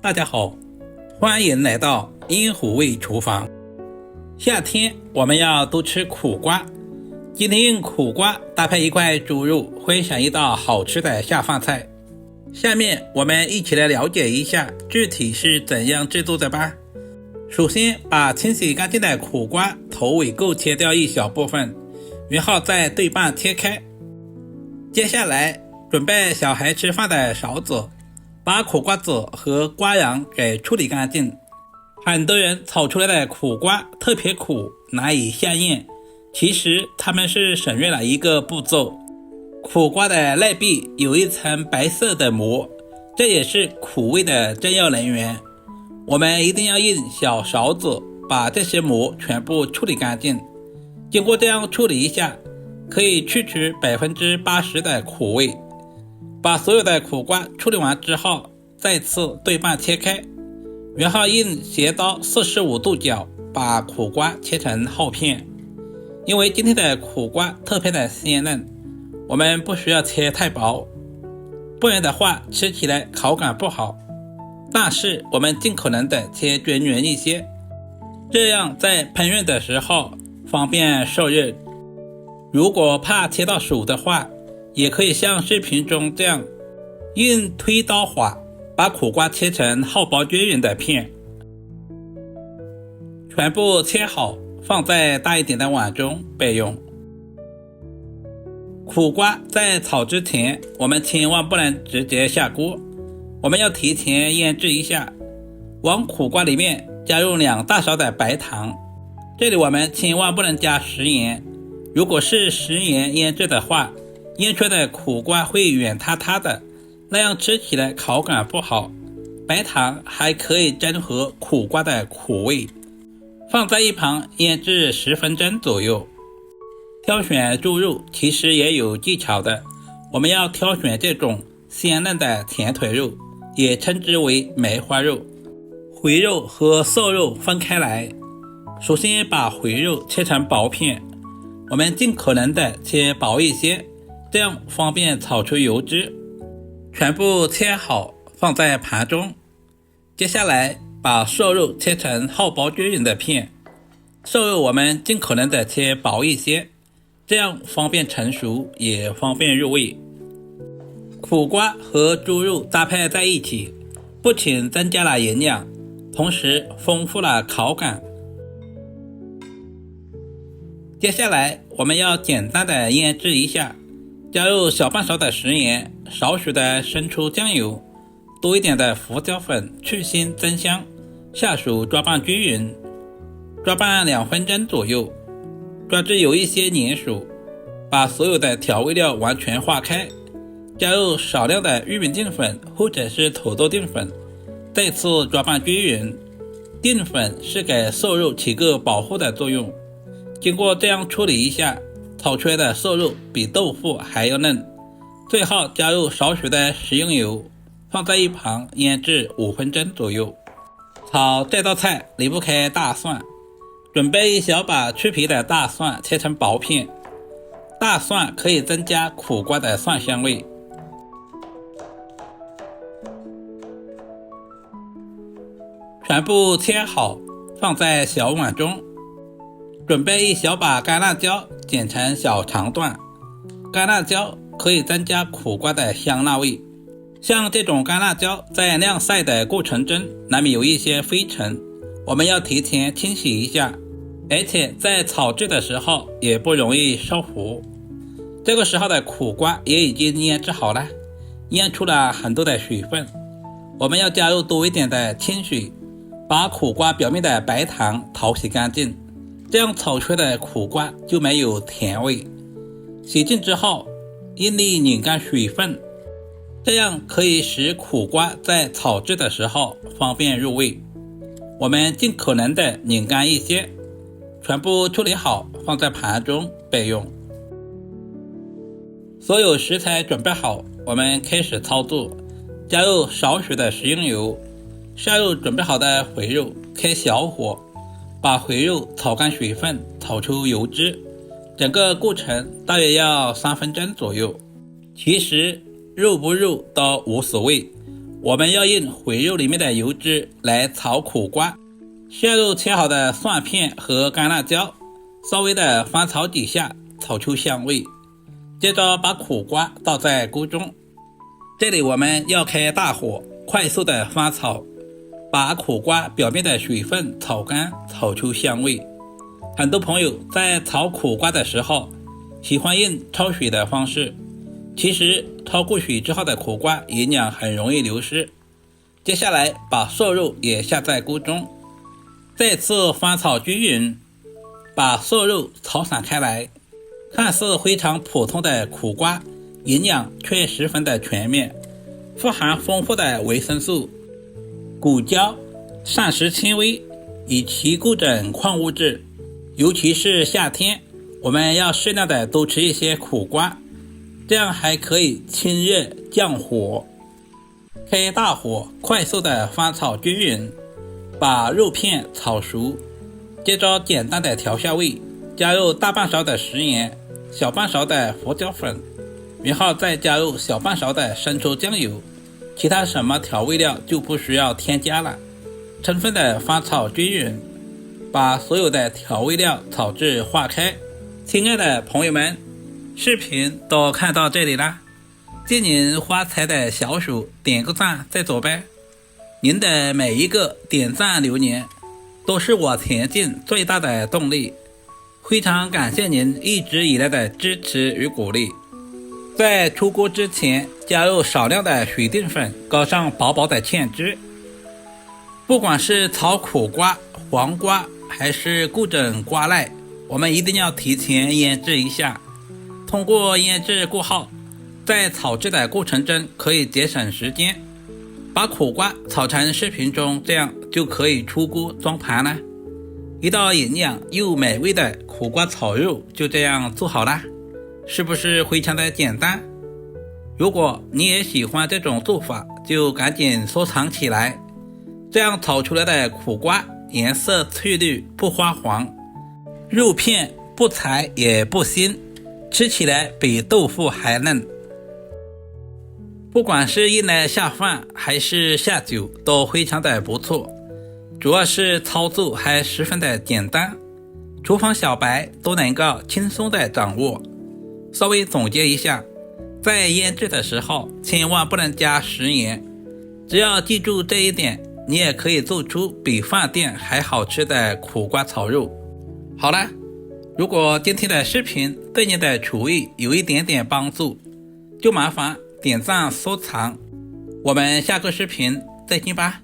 大家好，欢迎来到阴虎味厨房。夏天我们要多吃苦瓜，今天用苦瓜搭配一块猪肉，分享一道好吃的下饭菜。下面我们一起来了解一下具体是怎样制作的吧。首先把清洗干净的苦瓜头尾各切掉一小部分，然后再对半切开。接下来准备小孩吃饭的勺子，把苦瓜籽和瓜瓤给处理干净。很多人炒出来的苦瓜特别苦，难以下咽，其实它们是省略了一个步骤。苦瓜的内壁有一层白色的膜，这也是苦味的重要来源。我们一定要用小勺子把这些膜全部处理干净。经过这样处理一下，可以去除 80% 的苦味。把所有的苦瓜处理完之后，再次对半切开，然后用斜刀45度角把苦瓜切成厚片。因为今天的苦瓜特别的鲜嫩，我们不需要切太薄，不然的话吃起来口感不好。但是我们尽可能的切均匀一些，这样在烹饪的时候方便受热。如果怕切到手的话，也可以像视频中这样用推刀法把苦瓜切成厚薄均匀的片，全部切好放在大一点的碗中备用。苦瓜在炒之前，我们千万不能直接下锅，我们要提前腌制一下。往苦瓜里面加入2大勺的白糖，这里我们千万不能加食盐，如果是食盐腌制的话，腌出的苦瓜会软塌塌的，那样吃起来口感不好。白糖还可以中和苦瓜的苦味。放在一旁腌制10分钟左右。挑选猪肉其实也有技巧的，我们要挑选这种鲜嫩的前腿肉，也称之为梅花肉。回肉和瘦肉分开来，首先把回肉切成薄片，我们尽可能的切薄一些，这样方便炒出油脂。全部切好放在盘中。接下来把瘦肉切成厚薄均匀的片，瘦肉我们尽可能的切薄一些，这样方便成熟也方便入味。苦瓜和猪肉搭配在一起，不仅增加了营养，同时丰富了口感。接下来我们要简单的腌制一下，加入小半勺的食盐，少许的生抽酱油，多一点的胡椒粉去腥增香，下手抓拌均匀，抓拌2分钟左右，抓至有一些粘手，把所有的调味料完全化开，加入少量的玉米淀粉或者是土豆淀粉，再次抓拌均匀。淀粉是给瘦肉起个保护的作用，经过这样处理一下，炒出来的瘦肉比豆腐还要嫩。最后加入少许的食用油，放在一旁腌制5分钟左右。炒这道菜离不开大蒜，准备一小把去皮的大蒜切成薄片，大蒜可以增加苦瓜的蒜香味。全部切好放在小碗中。准备一小把干辣椒剪成小长段，干辣椒可以增加苦瓜的香辣味。像这种干辣椒在晾晒的过程中难免有一些飞尘，我们要提前清洗一下，而且在炒制的时候也不容易烧糊。这个时候的苦瓜也已经腌制好了，腌出了很多的水分，我们要加入多一点的清水，把苦瓜表面的白糖淘洗干净，这样炒出来的苦瓜就没有甜味。洗净之后用力拧干水分，这样可以使苦瓜在炒制的时候方便入味。我们尽可能的拧干一些，全部处理好放在盘中备用。所有食材准备好，我们开始操作。加入少许的食用油，下入准备好的回肉，开小火把回肉炒干水分，炒出油脂，整个过程大约要3分钟左右。其实肉不肉都无所谓，我们要用回肉里面的油脂来炒苦瓜，下入切好的蒜片和干辣椒，稍微的翻炒几下，炒出香味。接着把苦瓜倒在锅中，这里我们要开大火，快速的翻炒，把苦瓜表面的水分炒干，炒出香味。很多朋友在炒苦瓜的时候喜欢用焯水的方式，其实焯过水之后的苦瓜营养很容易流失。接下来把瘦肉也下在锅中，再次翻炒均匀，把瘦肉炒散开来。看似非常普通的苦瓜，营养却十分的全面，富含丰富的维生素、骨胶、膳食纤维以及各种矿物质。尤其是夏天，我们要适量的多吃一些苦瓜，这样还可以清热降火。开大火，快速的翻炒均匀，把肉片炒熟，接着简单的调下味，加入大半勺的食盐，小半勺的胡椒粉，然后再加入小半勺的生抽酱油，其他什么调味料就不需要添加了。充分的翻炒均匀，把所有的调味料炒至化开。亲爱的朋友们，视频都看到这里了，借您发财的小手点个赞再走呗。您的每一个点赞留言都是我前进最大的动力，非常感谢您一直以来的支持与鼓励。在出锅之前加入少量的水淀粉，搞上薄薄的芡汁。不管是炒苦瓜、黄瓜还是各种瓜类，我们一定要提前腌制一下。通过腌制过后，在炒制的过程中可以节省时间，把苦瓜炒成视频中这样就可以出锅装盘了。一道营养又美味的苦瓜炒肉就这样做好了，是不是非常的简单？如果你也喜欢这种做法，就赶紧收藏起来。这样炒出来的苦瓜颜色翠绿，不发黄，肉片不柴也不腥，吃起来比豆腐还嫩。不管是用来下饭还是下酒都非常的不错，主要是操作还十分的简单，厨房小白都能够轻松的掌握。稍微总结一下，在腌制的时候千万不能加食盐，只要记住这一点，你也可以做出比饭店还好吃的苦瓜炒肉。好了，如果今天的视频对你的厨艺有一点点帮助，就麻烦点赞收藏，我们下个视频再见吧。